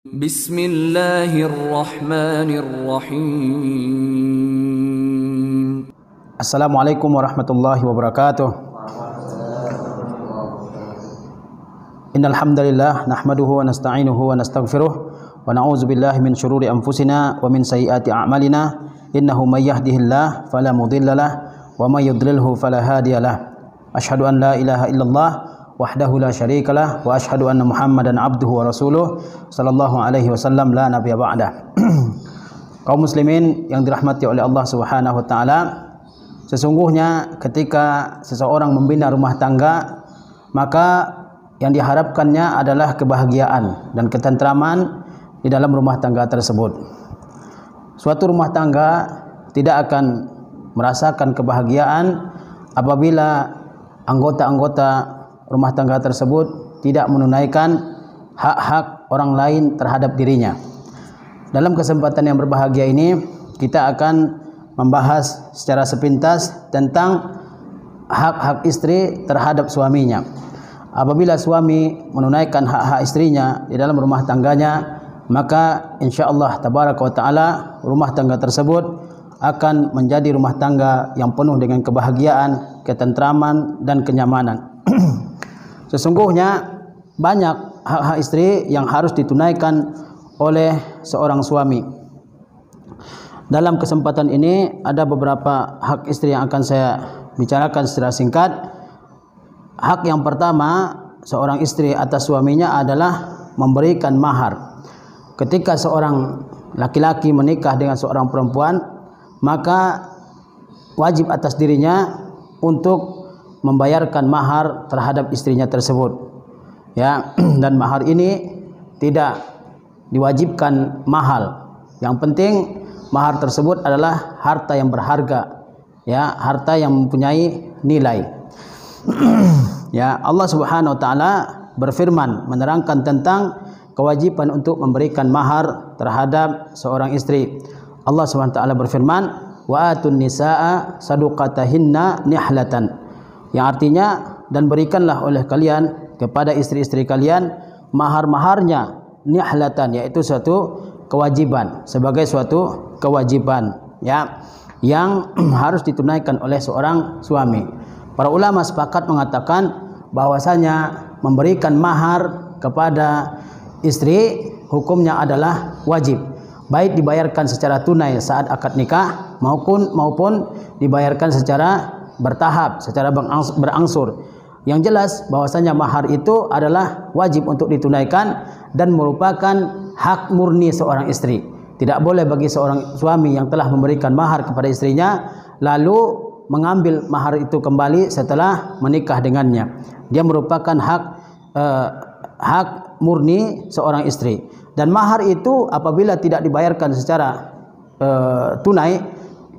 Bismillahirrahmanirrahim. Assalamualaikum warahmatullahi wabarakatuh. Innal hamdalillah nahmaduhu wa nasta'inuhu wa nastaghfiruh wa na'udzu billahi min shururi anfusina wa min sayyiati a'malina. Innahu may yahdihillahu fala mudhillalah wa may yudlilhu fala hadiyalah. Asyhadu an la ilaha illallah wahdahu la syarikalah wa asyhadu anna Muhammadan abduhu wa rasuluh sallallahu alaihi wasallam la nabiyya ba'dah. Kaum muslimin yang dirahmati oleh Allah Subhanahu wa taala, sesungguhnya ketika seseorang membina rumah tangga, maka yang diharapkannya adalah kebahagiaan dan ketentraman di dalam rumah tangga tersebut. Suatu rumah tangga tidak akan merasakan kebahagiaan apabila anggota-anggota rumah tangga tersebut tidak menunaikan hak-hak orang lain terhadap dirinya. Dalam kesempatan yang berbahagia ini, kita akan membahas secara sepintas tentang hak-hak istri terhadap suaminya. Apabila suami menunaikan hak-hak istrinya di dalam rumah tangganya, maka insyaallah tabaraka wa taala rumah tangga tersebut akan menjadi rumah tangga yang penuh dengan kebahagiaan, ketentraman dan kenyamanan. Sesungguhnya banyak hak-hak istri yang harus ditunaikan oleh seorang suami. Dalam kesempatan ini ada beberapa hak istri yang akan saya bicarakan secara singkat. Hak yang pertama seorang istri atas suaminya adalah memberikan mahar. Ketika seorang laki-laki menikah dengan seorang perempuan, maka wajib atas dirinya untuk membayarkan mahar terhadap istrinya tersebut. Ya, dan mahar ini tidak diwajibkan mahal. Yang penting mahar tersebut adalah harta yang berharga, ya, harta yang mempunyai nilai. Ya, Allah Subhanahu wa taala berfirman menerangkan tentang kewajiban untuk memberikan mahar terhadap seorang istri. Allah Subhanahu wa taala berfirman, "Wa atun nisaa saduqatahinna nihlatan." Yang artinya, dan berikanlah oleh kalian kepada istri-istri kalian mahar-maharnya nihlatan, yaitu suatu kewajiban, sebagai suatu kewajiban, ya, yang harus ditunaikan oleh seorang suami. Para ulama sepakat mengatakan bahwasanya memberikan mahar kepada istri hukumnya adalah wajib, baik dibayarkan secara tunai saat akad nikah maupun dibayarkan secara bertahap, secara berangsur. Yang jelas bahwasanya mahar itu adalah wajib untuk ditunaikan dan merupakan hak murni seorang istri. Tidak boleh bagi seorang suami yang telah memberikan mahar kepada istrinya lalu mengambil mahar itu kembali setelah menikah dengannya. Dia merupakan hak murni seorang istri. Dan mahar itu apabila tidak dibayarkan secara tunai,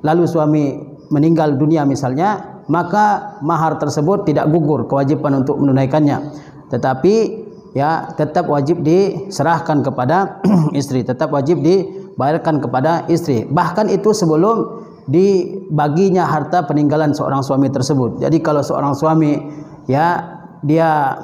lalu suami meninggal dunia misalnya, maka mahar tersebut tidak gugur kewajiban untuk menunaikannya, tetapi ya tetap wajib diserahkan kepada istri, tetap wajib dibayarkan kepada istri, bahkan itu sebelum dibaginya harta peninggalan seorang suami tersebut. Jadi kalau seorang suami ya dia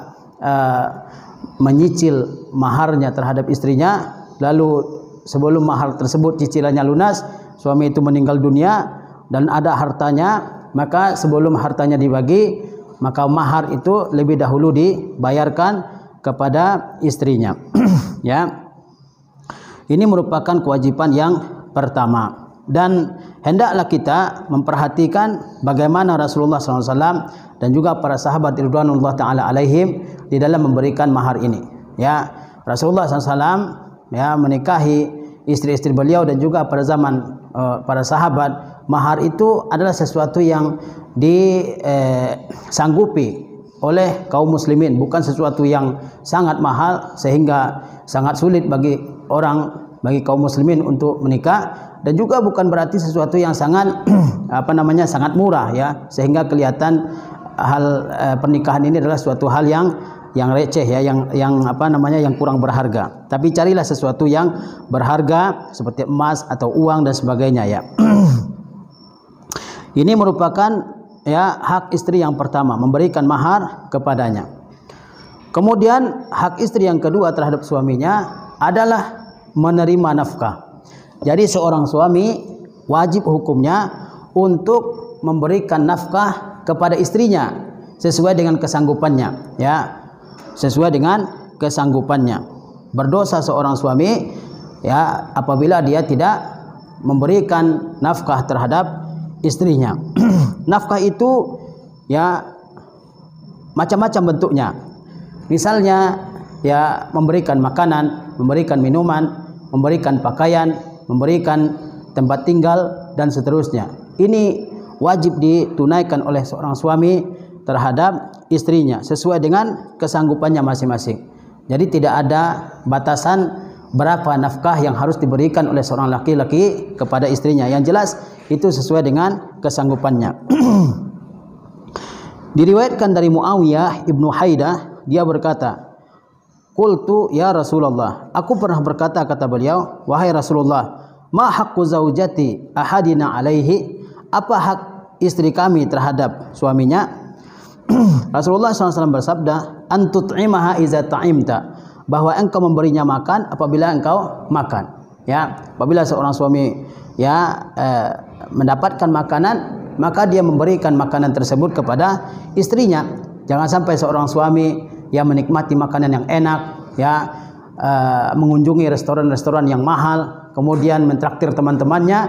menyicil maharnya terhadap istrinya, lalu sebelum mahar tersebut cicilannya lunas, suami itu meninggal dunia dan ada hartanya, maka sebelum hartanya dibagi, maka mahar itu lebih dahulu dibayarkan kepada istrinya. Ya, ini merupakan kewajiban yang pertama. Dan hendaklah kita memperhatikan bagaimana Rasulullah SAW dan juga para sahabat ridwanullah taala alaihim di dalam memberikan mahar ini. Ya, Rasulullah SAW ya menikahi istri-istri beliau dan juga pada zaman para sahabat, mahar itu adalah sesuatu yang disanggupi oleh kaum muslimin, bukan sesuatu yang sangat mahal sehingga sangat sulit bagi kaum muslimin untuk menikah, dan juga bukan berarti sesuatu yang sangat sangat murah, ya, sehingga kelihatan hal pernikahan ini adalah suatu hal yang receh, ya, yang kurang berharga. Tapi carilah sesuatu yang berharga seperti emas atau uang dan sebagainya, ya. Ini merupakan ya hak istri yang pertama, memberikan mahar kepadanya. Kemudian hak istri yang kedua terhadap suaminya adalah menerima nafkah. Jadi seorang suami wajib hukumnya untuk memberikan nafkah kepada istrinya sesuai dengan kesanggupannya, ya, sesuai dengan kesanggupannya. Berdosa seorang suami, ya, apabila dia tidak memberikan nafkah terhadap istrinya. Nafkah itu, ya, macam-macam bentuknya. Misalnya, ya, memberikan makanan, memberikan minuman, memberikan pakaian, memberikan tempat tinggal, dan seterusnya. Ini wajib ditunaikan oleh seorang suami terhadap istrinya sesuai dengan kesanggupannya masing-masing. Jadi tidak ada batasan berapa nafkah yang harus diberikan oleh seorang laki-laki kepada istrinya. Yang jelas itu sesuai dengan kesanggupannya. Diriwayatkan dari Muawiyah ibnu Haidah, dia berkata, "Qultu ya Rasulullah, aku pernah berkata," kata beliau, "wahai Rasulullah, ma haqqu zaujati ahadina alaihi?" Apa hak istri kami terhadap suaminya? Rasulullah SAW bersabda, "Antut'imaha iza ta'imta," bahwa engkau memberinya makan apabila engkau makan. Ya, apabila seorang suami, ya, mendapatkan makanan, maka dia memberikan makanan tersebut kepada istrinya. Jangan sampai seorang suami yang menikmati makanan yang enak, ya, mengunjungi restoran-restoran yang mahal, kemudian mentraktir teman-temannya,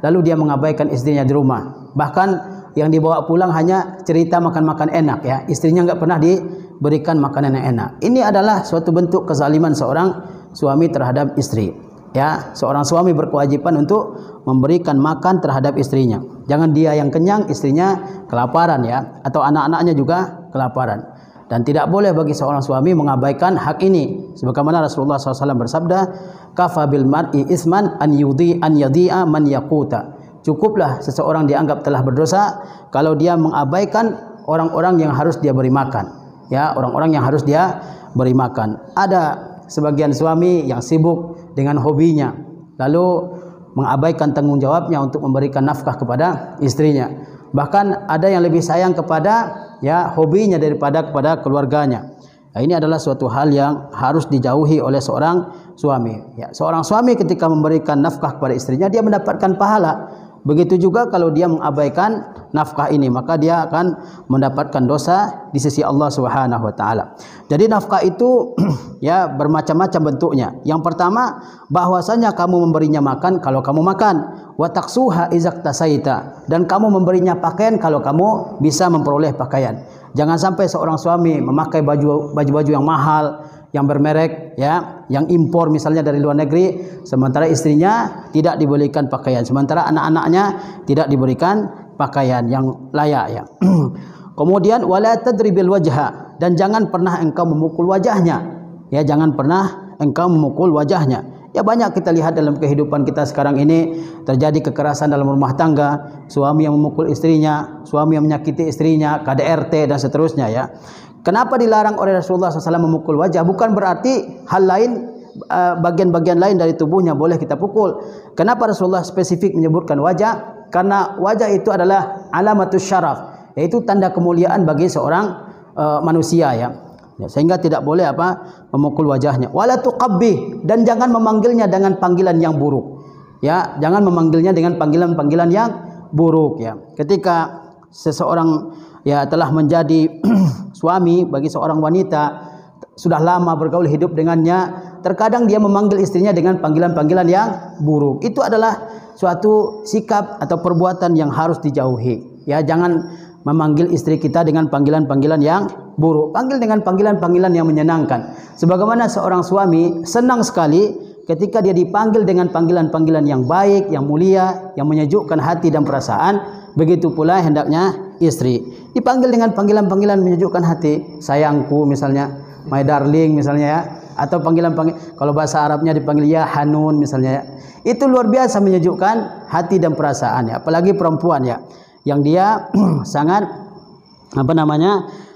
lalu dia mengabaikan istrinya di rumah. Bahkan yang dibawa pulang hanya cerita makan-makan enak, ya, istrinya nggak pernah diberikan makanan yang enak. Ini adalah suatu bentuk kezaliman seorang suami terhadap istri. Ya, seorang suami berkewajiban untuk memberikan makan terhadap istrinya. Jangan dia yang kenyang, istrinya kelaparan, ya, atau anak-anaknya juga kelaparan. Dan tidak boleh bagi seorang suami mengabaikan hak ini. Sebagaimana Rasulullah SAW bersabda, "Kafa bil mar'i isman an yadi'a man yaquta." Cukuplah seseorang dianggap telah berdosa kalau dia mengabaikan orang-orang yang harus dia beri makan. Ya, orang-orang yang harus dia beri makan. Ada sebagian suami yang sibuk dengan hobinya, lalu mengabaikan tanggung jawabnya untuk memberikan nafkah kepada istrinya. Bahkan ada yang lebih sayang kepada, ya, hobinya daripada kepada keluarganya. Nah, ini adalah suatu hal yang harus dijauhi oleh seorang suami. Ya, seorang suami ketika memberikan nafkah kepada istrinya, dia mendapatkan pahala. Begitu juga kalau dia mengabaikan nafkah ini, maka dia akan mendapatkan dosa di sisi Allah Subhanahu wa taala. Jadi nafkah itu ya bermacam-macam bentuknya. Yang pertama, bahwasanya kamu memberinya makan kalau kamu makan, wa taksuha izaktasaita, dan kamu memberinya pakaian kalau kamu bisa memperoleh pakaian. Jangan sampai seorang suami memakai baju-baju yang mahal, yang bermerek, ya, yang impor misalnya dari luar negeri, sementara istrinya tidak diberikan pakaian, sementara anak-anaknya tidak diberikan pakaian yang layak, ya. Kemudian wala tadribil wajha, dan jangan pernah engkau memukul wajahnya. Ya, jangan pernah engkau memukul wajahnya. Ya, banyak kita lihat dalam kehidupan kita sekarang ini terjadi kekerasan dalam rumah tangga, suami yang memukul istrinya, suami yang menyakiti istrinya, KDRT dan seterusnya, ya. Kenapa dilarang oleh Rasulullah SAW memukul wajah? Bukan berarti hal lain, bagian-bagian lain dari tubuhnya boleh kita pukul. Kenapa Rasulullah spesifik menyebutkan wajah? Karena wajah itu adalah alamatus syaraf, yaitu tanda kemuliaan bagi seorang manusia, ya. Sehingga tidak boleh memukul wajahnya. Wala tuqabbih, dan jangan memanggilnya dengan panggilan yang buruk. Ya, jangan memanggilnya dengan panggilan-panggilan yang buruk, ya. Ketika seseorang, ya, telah menjadi suami bagi seorang wanita, sudah lama bergaul hidup dengannya, terkadang dia memanggil istrinya dengan panggilan-panggilan yang buruk. Itu adalah suatu sikap atau perbuatan yang harus dijauhi. Ya, jangan memanggil istri kita dengan panggilan-panggilan yang buruk. Panggil dengan panggilan-panggilan yang menyenangkan. Sebagaimana seorang suami senang sekali ketika dia dipanggil dengan panggilan-panggilan yang baik, yang mulia, yang menyejukkan hati dan perasaan, begitu pula hendaknya istri dipanggil dengan panggilan-panggilan menyejukkan hati, sayangku misalnya, my darling misalnya, ya, atau panggilan-panggilan, kalau bahasa Arabnya dipanggil ya hanun misalnya, ya. Itu luar biasa menyejukkan hati dan perasaan, ya. Apalagi perempuan, ya, yang dia sangat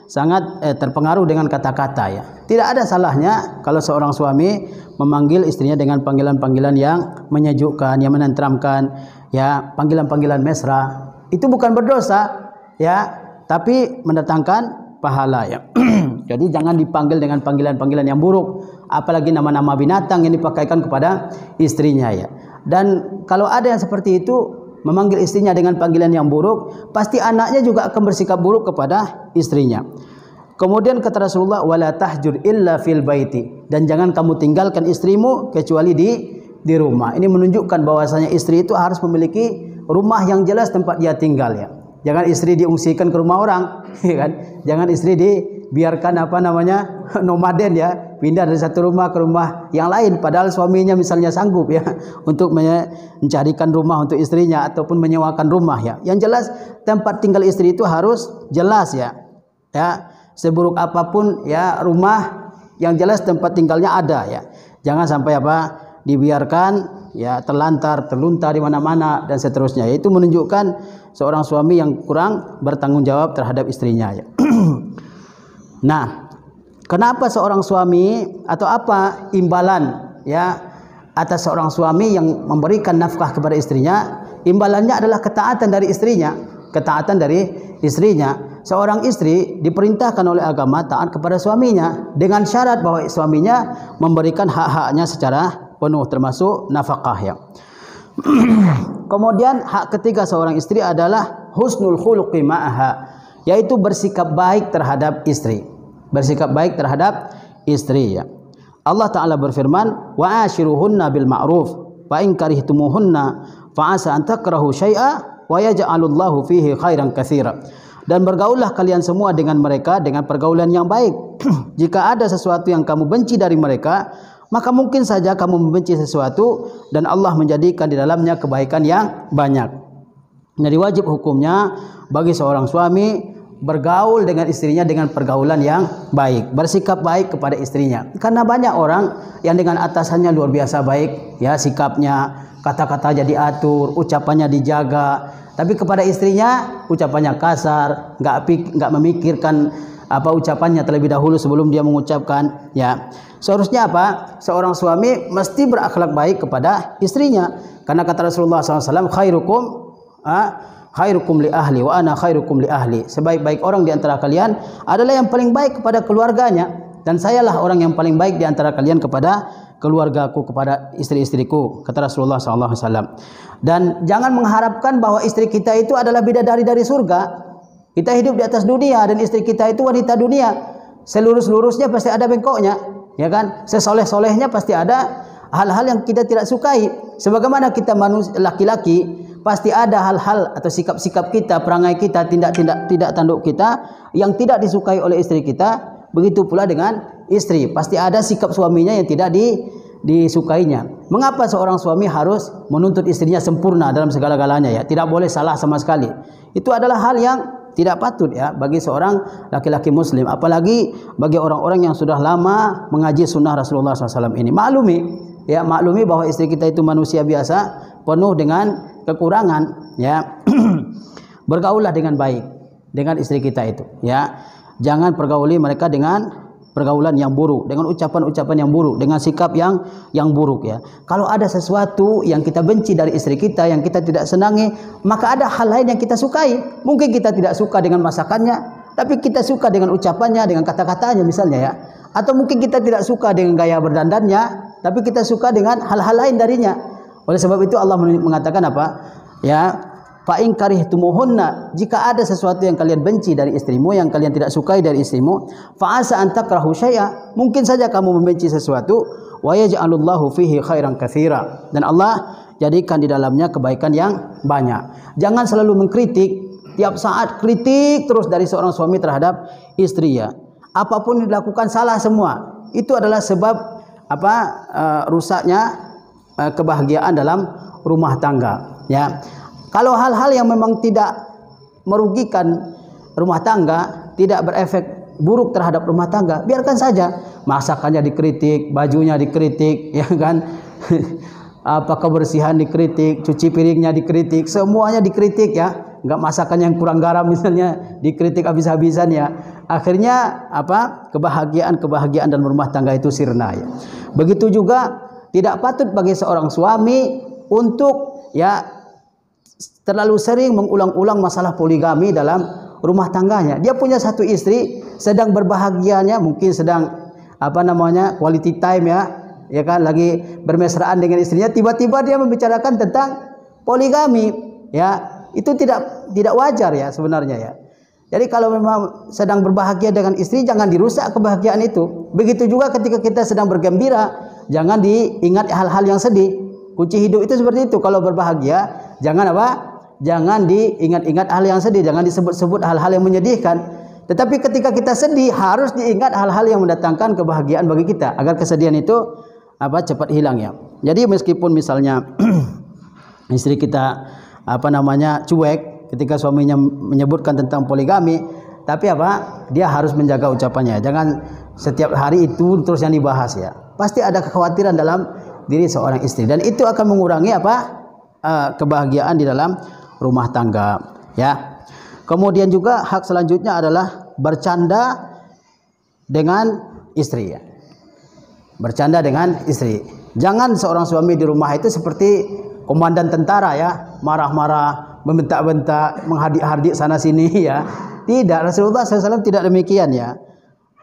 sangat terpengaruh dengan kata-kata, ya. Tidak ada salahnya kalau seorang suami memanggil istrinya dengan panggilan-panggilan yang menyejukkan, yang menenteramkan, ya, panggilan-panggilan mesra. Itu bukan berdosa, ya, tapi mendatangkan pahala, ya. Jadi jangan dipanggil dengan panggilan-panggilan yang buruk. apalagi nama-nama binatang yang dipakaikan kepada istrinya ya. Dan kalau ada yang seperti itu memanggil istrinya dengan panggilan yang buruk, pasti anaknya juga akan bersikap buruk kepada istrinya. Kemudian kata Rasulullah, wala tahjur illa fil baiti, dan jangan kamu tinggalkan istrimu kecuali di rumah. Ini menunjukkan bahwasanya istri itu harus memiliki rumah yang jelas tempat dia tinggal ya. Jangan istri diungsikan ke rumah orang, ya kan? Jangan istri dibiarkan nomaden ya, pindah dari satu rumah ke rumah yang lain padahal suaminya misalnya sanggup ya untuk mencarikan rumah untuk istrinya ataupun menyewakan rumah ya. Yang jelas tempat tinggal istri itu harus jelas ya. Ya, seburuk apapun ya rumah yang jelas tempat tinggalnya ada ya. Jangan sampai dibiarkan ya terlantar, terluntar di mana-mana dan seterusnya. Itu menunjukkan seorang suami yang kurang bertanggung jawab terhadap istrinya ya. Nah, kenapa seorang suami atau apa imbalan ya atas seorang suami yang memberikan nafkah kepada istrinya? Imbalannya adalah ketaatan dari istrinya, ketaatan dari istrinya. Seorang istri diperintahkan oleh agama taat kepada suaminya dengan syarat bahwa suaminya memberikan hak-haknya secara penuh termasuk nafkah ya. Kemudian hak ketiga seorang istri adalah husnul khuluqi ma'aha, yaitu bersikap baik terhadap istri. Bersikap baik terhadap istri ya. Allah Ta'ala berfirman, wa ashiruhunna bil ma'ruf fa in karihtumuhunna fa asa an takrahu syai'a wa yaj'alullahu fihi khairan katsira. Dan bergaullah kalian semua dengan mereka dengan pergaulan yang baik. Jika ada sesuatu yang kamu benci dari mereka, maka mungkin saja kamu membenci sesuatu dan Allah menjadikan di dalamnya kebaikan yang banyak. Jadi wajib hukumnya bagi seorang suami bergaul dengan istrinya dengan pergaulan yang baik, bersikap baik kepada istrinya. Karena banyak orang yang dengan atasannya luar biasa baik, ya sikapnya, kata-kata jadi atur, ucapannya dijaga. Tapi kepada istrinya ucapannya kasar, nggak memikirkan ucapannya terlebih dahulu sebelum dia mengucapkan. Ya, seharusnya seorang suami mesti berakhlak baik kepada istrinya. Karena kata Rasulullah SAW, khairukum li ahli wa ana khairukum li ahli. Sebaik-baik orang di antara kalian adalah yang paling baik kepada keluarganya, dan sayalah orang yang paling baik di antara kalian kepada keluargaku, kepada istri-istriku, kata Rasulullah SAW. Dan jangan mengharapkan bahwa istri kita itu adalah bidadari dari surga. Kita hidup di atas dunia dan istri kita itu wanita dunia. Selurus-lurusnya pasti ada bengkoknya, ya kan? Sesoleh-solehnya pasti ada hal-hal yang kita tidak sukai. Sebagaimana kita manusia laki-laki, pasti ada hal-hal atau sikap-sikap kita, perangai kita, tindak tanduk kita yang tidak disukai oleh istri kita. Begitu pula dengan istri, pasti ada sikap suaminya yang tidak disukainya. Mengapa seorang suami harus menuntut istrinya sempurna dalam segala-galanya ya? Tidak boleh salah sama sekali. Itu adalah hal yang tidak patut ya bagi seorang laki-laki muslim, apalagi bagi orang-orang yang sudah lama mengaji sunnah Rasulullah SAW ini. Maklumi bahwa istri kita itu manusia biasa, penuh dengan kekurangan ya. Bergaullah dengan baik dengan istri kita itu ya. Jangan pergauli mereka dengan pergaulan yang buruk, dengan ucapan-ucapan yang buruk, dengan sikap yang buruk ya. Kalau ada sesuatu yang kita benci dari istri kita, yang kita tidak senangi, maka ada hal lain yang kita sukai. Mungkin kita tidak suka dengan masakannya, tapi kita suka dengan ucapannya, dengan kata-katanya misalnya ya. Atau mungkin kita tidak suka dengan gaya berdandannya, tapi kita suka dengan hal-hal lain darinya. Oleh sebab itu Allah mengatakan ya, fa in karihtumuhunna, jika ada sesuatu yang kalian benci dari istrimu, yang kalian tidak sukai dari istrimu, fa asa an takrahu syai'a, mungkin saja kamu membenci sesuatu, wa yaj'alullahu fihi khairan katsira, dan Allah jadikan di dalamnya kebaikan yang banyak. Jangan selalu mengkritik, tiap saat kritik terus dari seorang suami terhadap istri ya. Apapun yang dilakukan salah semua. Itu adalah sebab rusaknya kebahagiaan dalam rumah tangga ya. Kalau hal-hal yang memang tidak merugikan rumah tangga, tidak berefek buruk terhadap rumah tangga, biarkan saja. Masakannya dikritik, bajunya dikritik, ya kan? Kebersihan dikritik, cuci piringnya dikritik, semuanya dikritik ya. Enggak masakan yang kurang garam misalnya dikritik habis-habisan ya. Akhirnya kebahagiaan dalam rumah tangga itu sirna ya. Begitu juga tidak patut bagi seorang suami untuk ya terlalu sering mengulang-ulang masalah poligami dalam rumah tangganya. Dia punya satu istri, sedang berbahagianya, mungkin sedang apa namanya quality time ya kan, lagi bermesraan dengan istrinya, tiba-tiba dia membicarakan tentang poligami, ya itu tidak wajar ya sebenarnya ya. Jadi kalau memang sedang berbahagia dengan istri, jangan dirusak kebahagiaan itu. Begitu juga ketika kita sedang bergembira, jangan diingat hal-hal yang sedih. Kunci hidup itu seperti itu. Kalau berbahagia, jangan apa? Jangan diingat-ingat hal yang sedih, jangan disebut-sebut hal-hal yang menyedihkan. Tetapi ketika kita sedih, harus diingat hal-hal yang mendatangkan kebahagiaan bagi kita, agar kesedihan itu apa cepat hilang ya. Jadi meskipun misalnya istri kita apa namanya cuek ketika suaminya menyebutkan tentang poligami, tapi apa? Dia harus menjaga ucapannya. Jangan setiap hari itu terus yang dibahas ya. Pasti ada kekhawatiran dalam diri seorang istri, dan itu akan mengurangi apa? Kebahagiaan di dalam rumah tangga ya. Kemudian juga hak selanjutnya adalah bercanda dengan istri ya. Bercanda dengan istri. Jangan seorang suami di rumah itu seperti komandan tentara ya, marah-marah, membentak-bentak, menghardik-hardik sana sini ya. Tidak, Rasulullah SAW tidak demikian ya.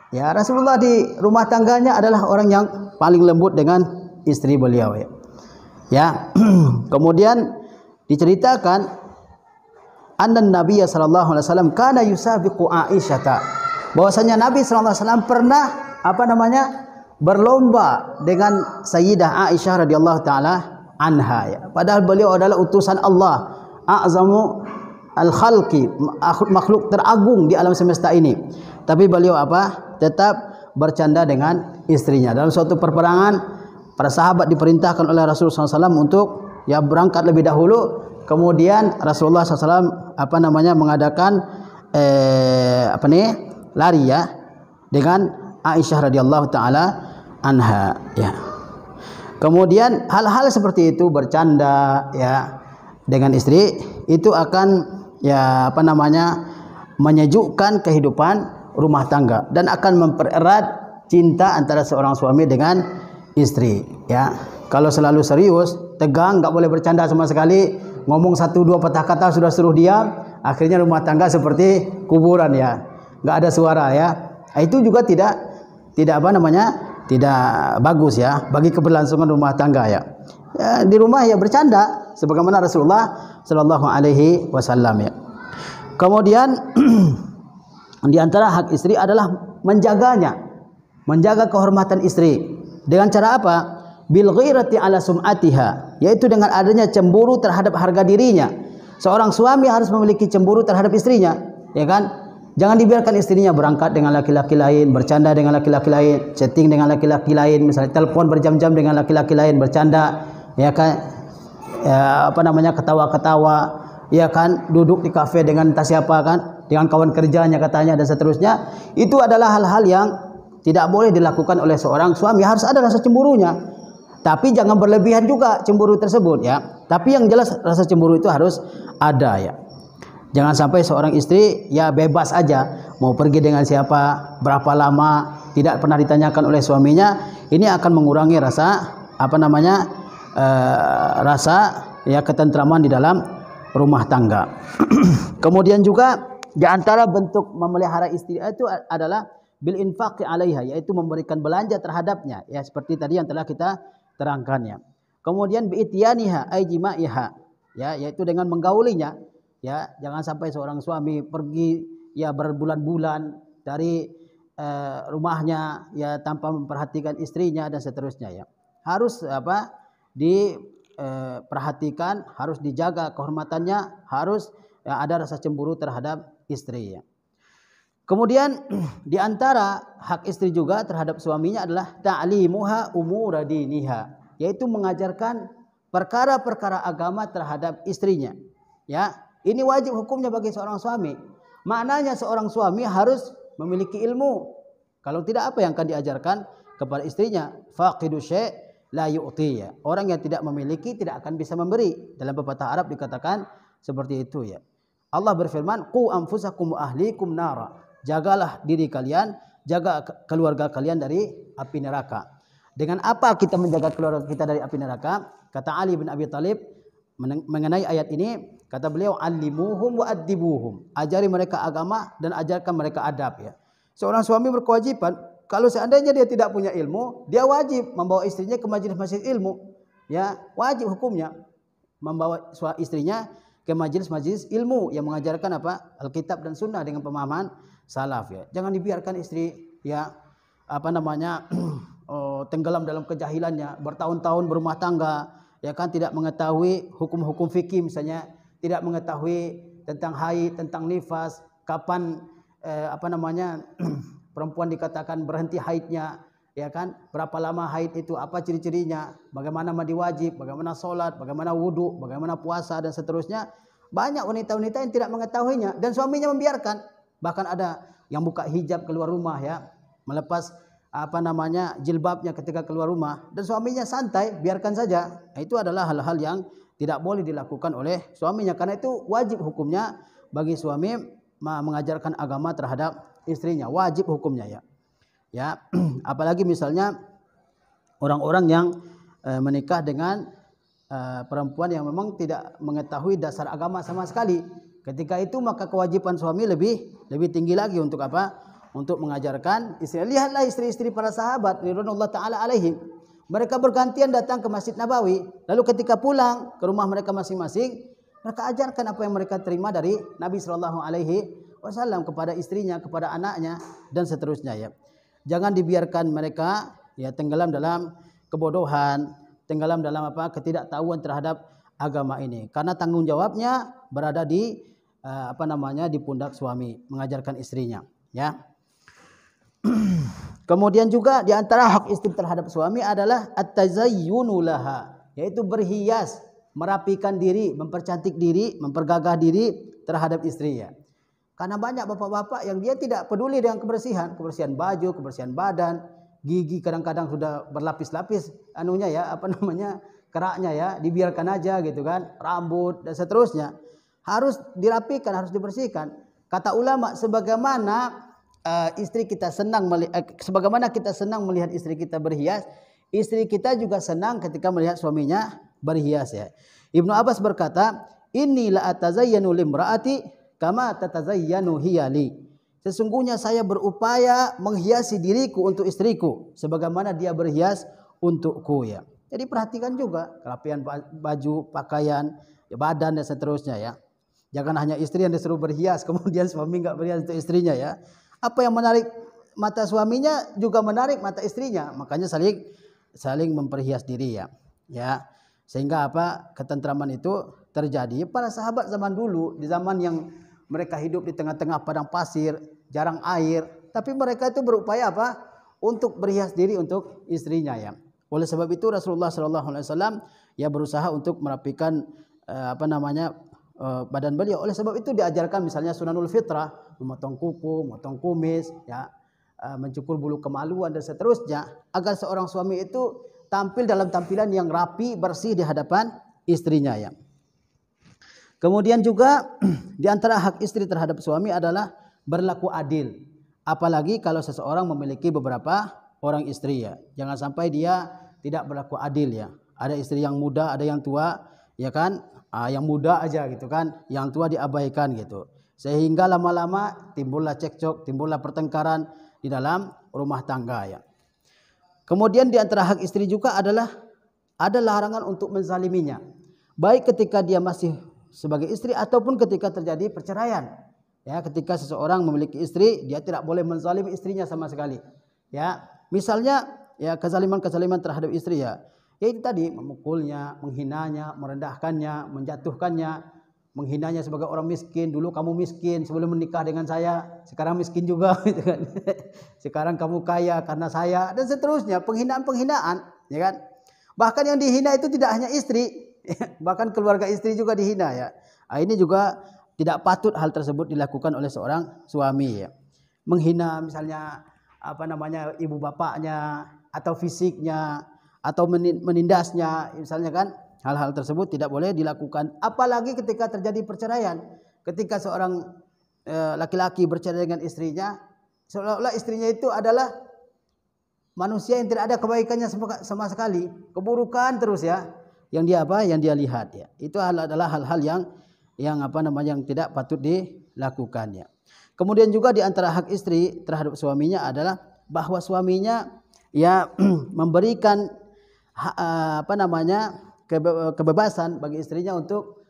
Ya, Rasulullah di rumah tangganya adalah orang yang paling lembut dengan istri beliau ya. Ya. Kemudian diceritakan anna Nabi sallallahu alaihi wasallam kana yusabiqu Aisyah. Bahwasanya Nabi sallallahu alaihi wasallam pernah apa namanya? Berlomba dengan Sayyidah Aisyah radhiyallahu taala anha ya. Padahal beliau adalah utusan Allah, a'zamu al-khalqi, makhluk teragung di alam semesta ini. Tapi beliau apa? Tetap bercanda dengan istrinya. Dalam suatu perperangan, para sahabat diperintahkan oleh Rasulullah SAW untuk ya berangkat lebih dahulu. Kemudian Rasulullah SAW apa namanya mengadakan lari ya dengan Aisyah radhiyallahu taala anha ya. Kemudian hal-hal seperti itu, bercanda ya dengan istri, itu akan ya apa namanya menyejukkan kehidupan rumah tangga dan akan mempererat cinta antara seorang suami dengan istri ya. Kalau selalu serius, tegang, nggak boleh bercanda sama sekali, ngomong satu dua patah kata sudah suruh diam, akhirnya rumah tangga seperti kuburan ya, nggak ada suara ya. Itu juga tidak apa namanya tidak bagus ya bagi keberlangsungan rumah tangga ya. Ya, di rumah ya bercanda sebagaimana Rasulullah Shallallahu Alaihi Wasallam ya. Kemudian di antara hak istri adalah menjaganya, menjaga kehormatan istri dengan cara apa? Bil ghirati ala sum'atiha, yaitu dengan adanya cemburu terhadap harga dirinya. Seorang suami harus memiliki cemburu terhadap istrinya, ya kan? Jangan dibiarkan istrinya berangkat dengan laki-laki lain, bercanda dengan laki-laki lain, chatting dengan laki-laki lain, misalnya telepon berjam-jam dengan laki-laki lain, bercanda, ya kan? Ya, apa namanya ketawa-ketawa, ya kan? Duduk di kafe dengan entah siapa kan, dengan kawan kerjanya katanya dan seterusnya. Itu adalah hal-hal yang tidak boleh dilakukan oleh seorang suami. Harus ada rasa cemburunya, tapi jangan berlebihan juga cemburu tersebut ya. Tapi yang jelas rasa cemburu itu harus ada ya. Jangan sampai seorang istri ya bebas aja mau pergi dengan siapa, berapa lama, tidak pernah ditanyakan oleh suaminya. Ini akan mengurangi rasa apa namanya rasa ya ketentraman di dalam rumah tangga. Kemudian juga di antara bentuk memelihara istri itu adalah bil infaqi 'alaiha, yaitu memberikan belanja terhadapnya ya, seperti tadi yang telah kita terangkannya. Kemudian bi ityaniha ay jima'iha ya, yaitu dengan menggaulinya. Ya, jangan sampai seorang suami pergi ya berbulan-bulan dari rumahnya ya tanpa memperhatikan istrinya dan seterusnya ya. Harus apa? Diperhatikan, harus dijaga kehormatannya, harus ya, ada rasa cemburu terhadap istri ya. Kemudian di antara hak istri juga terhadap suaminya adalah ta'limuha umura diniha, yaitu mengajarkan perkara-perkara agama terhadap istrinya ya. Ini wajib hukumnya bagi seorang suami. Maknanya seorang suami harus memiliki ilmu. Kalau tidak, apa yang akan diajarkan kepada istrinya? Faqidu syai' la yu'ti ya. Orang yang tidak memiliki tidak akan bisa memberi. Dalam pepatah Arab dikatakan seperti itu ya. Allah berfirman, qu anfusakum wa ahlikum nara. Jagalah diri kalian, jaga keluarga kalian dari api neraka. Dengan apa kita menjaga keluarga kita dari api neraka? Kata Ali bin Abi Thalib mengenai ayat ini, kata beliau, allimuhum wa addibuhum, ajari mereka agama dan ajarkan mereka adab ya. Seorang suami berkewajiban kalau seandainya dia tidak punya ilmu, dia wajib membawa istrinya ke majelis-majelis ilmu. Ya, wajib hukumnya membawa istrinya ke majelis-majelis ilmu yang mengajarkan apa? Alkitab dan Sunnah dengan pemahaman salaf ya. Jangan dibiarkan istri ya tenggelam dalam kejahilannya, bertahun-tahun berumah tangga, ya kan, tidak mengetahui hukum-hukum fikih misalnya, tidak mengetahui tentang haid, tentang nifas, kapan perempuan dikatakan berhenti haidnya, ya kan, berapa lama haid itu, apa ciri-cirinya, bagaimana mandi wajib, bagaimana sholat, bagaimana wudhu, bagaimana puasa dan seterusnya. Banyak wanita-wanita yang tidak mengetahuinya dan suaminya membiarkan. Bahkan ada yang buka hijab keluar rumah ya, melepas jilbabnya ketika keluar rumah dan suaminya santai, biarkan saja. Nah, itu adalah hal-hal yang tidak boleh dilakukan oleh suaminya, karena itu wajib hukumnya bagi suami mengajarkan agama terhadap istrinya, wajib hukumnya ya. Ya, apalagi misalnya orang-orang yang menikah dengan perempuan yang memang tidak mengetahui dasar agama sama sekali. Ketika itu maka kewajiban suami lebih tinggi lagi untuk apa? Untuk mengajarkan istri. Lihatlah istri-istri para sahabat ridwanullah taala alaihim. Mereka bergantian datang ke Masjid Nabawi. Lalu ketika pulang ke rumah mereka masing-masing, mereka ajarkan apa yang mereka terima dari Nabi sallallahu alaihi wasallam kepada istrinya, kepada anaknya dan seterusnya ya. Jangan dibiarkan mereka ya tenggelam dalam kebodohan, tenggelam dalam ketidaktahuan terhadap agama ini. Karena tanggung jawabnya berada di di pundak suami mengajarkan istrinya, ya. Kemudian juga di antara hak istri terhadap suami adalah at-tazayyunu laha, yaitu berhias, merapikan diri, mempercantik diri, mempergagah diri terhadap istrinya. Karena banyak bapak-bapak yang dia tidak peduli dengan kebersihan baju, kebersihan badan, gigi kadang-kadang sudah berlapis-lapis keraknya ya, dibiarkan aja gitu kan, rambut dan seterusnya. Harus dirapikan, harus dibersihkan. Kata ulama, sebagaimana sebagaimana kita senang melihat istri kita berhias, istri kita juga senang ketika melihat suaminya berhias ya. Ibnu Abbas berkata, "Inni la atazayyanu limraati kama tatazayyanu hiyali." Sesungguhnya saya berupaya menghiasi diriku untuk istriku sebagaimana dia berhias untukku ya. Jadi perhatikan juga kerapian baju, pakaian, badan dan seterusnya ya. Jangan hanya istri yang disuruh berhias kemudian suami enggak berhias untuk istrinya ya. Apa yang menarik mata suaminya juga menarik mata istrinya. Makanya saling memperhias diri ya. Ya. Sehingga ketentraman itu terjadi. Para sahabat zaman dulu, di zaman yang mereka hidup di tengah-tengah padang pasir, jarang air, tapi mereka itu berupaya untuk berhias diri untuk istrinya ya. Oleh sebab itu Rasulullah SAW ya berusaha untuk merapikan badan beliau. Oleh sebab itu diajarkan misalnya sunanul fitrah, memotong kuku, memotong kumis, ya, mencukur bulu kemaluan dan seterusnya, agar seorang suami itu tampil dalam tampilan yang rapi, bersih di hadapan istrinya ya. Kemudian juga di antara hak istri terhadap suami adalah berlaku adil. Apalagi kalau seseorang memiliki beberapa orang istri ya. Jangan sampai dia tidak berlaku adil ya. Ada istri yang muda, ada yang tua, ya kan? Yang muda aja gitu kan, yang tua diabaikan gitu. Sehingga lama-lama timbullah cekcok, timbullah pertengkaran di dalam rumah tangga ya. Kemudian di antara hak istri juga adalah ada larangan untuk menzaliminya. Baik ketika dia masih sebagai istri ataupun ketika terjadi perceraian. Ya, ketika seseorang memiliki istri, dia tidak boleh menzalimi istrinya sama sekali. Ya, misalnya ya kezaliman-kezaliman terhadap istri ya. Ya itu tadi, memukulnya, menghinanya, merendahkannya, menjatuhkannya, menghinanya sebagai orang miskin. Dulu kamu miskin sebelum menikah dengan saya, sekarang miskin juga. Sekarang kamu kaya karena saya, dan seterusnya. Penghinaan-penghinaan, ya kan? Bahkan yang dihina itu tidak hanya istri, bahkan keluarga istri juga dihina ya. Ini juga tidak patut hal tersebut dilakukan oleh seorang suami ya. Menghina misalnya ibu bapaknya atau fisiknya, atau menindasnya misalnya kan, hal-hal tersebut tidak boleh dilakukan. Apalagi ketika terjadi perceraian, ketika seorang laki-laki bercerai dengan istrinya, seolah-olah istrinya itu adalah manusia yang tidak ada kebaikannya sama sekali, keburukan terus ya, yang dia lihat ya. Itu adalah hal-hal yang tidak patut dilakukan ya. Kemudian juga di antara hak istri terhadap suaminya adalah bahwa suaminya ya memberikan kebebasan bagi istrinya untuk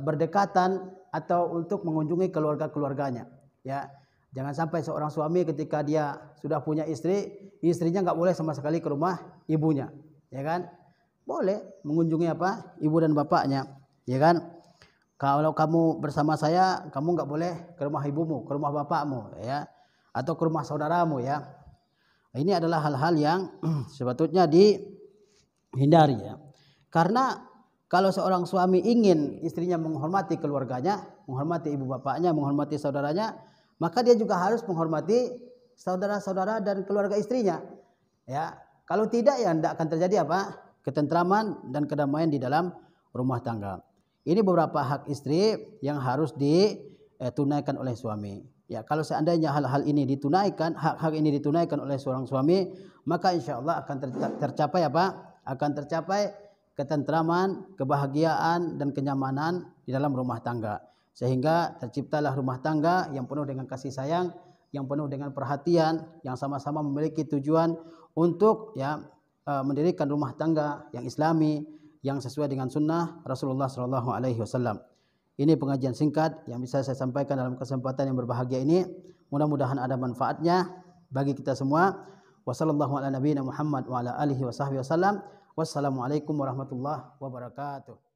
berdekatan atau untuk mengunjungi keluarga-keluarganya. Ya, jangan sampai seorang suami ketika dia sudah punya istri, istrinya nggak boleh sama sekali ke rumah ibunya, ya kan? Boleh mengunjungi ibu dan bapaknya, ya kan? Kalau kamu bersama saya, kamu nggak boleh ke rumah ibumu, ke rumah bapakmu, ya, atau ke rumah saudaramu, ya. Ini adalah hal-hal yang sepatutnya dihindari, ya. Karena kalau seorang suami ingin istrinya menghormati keluarganya, menghormati ibu bapaknya, menghormati saudaranya, maka dia juga harus menghormati saudara-saudara dan keluarga istrinya. Ya, kalau tidak ya tidak akan terjadi ketentraman dan kedamaian di dalam rumah tangga. Ini beberapa hak istri yang harus ditunaikan oleh suami. Ya, kalau seandainya hal-hal ini ditunaikan, hak-hak ini ditunaikan oleh seorang suami, maka insya Allah akan tercapai Akan tercapai ketentraman, kebahagiaan dan kenyamanan di dalam rumah tangga. Sehingga terciptalah rumah tangga yang penuh dengan kasih sayang, yang penuh dengan perhatian, yang sama-sama memiliki tujuan untuk mendirikan rumah tangga yang islami, yang sesuai dengan sunnah Rasulullah SAW. Ini pengajian singkat yang bisa saya sampaikan dalam kesempatan yang berbahagia ini. Mudah-mudahan ada manfaatnya bagi kita semua. Wassalamualaikum warahmatullahi wabarakatuh.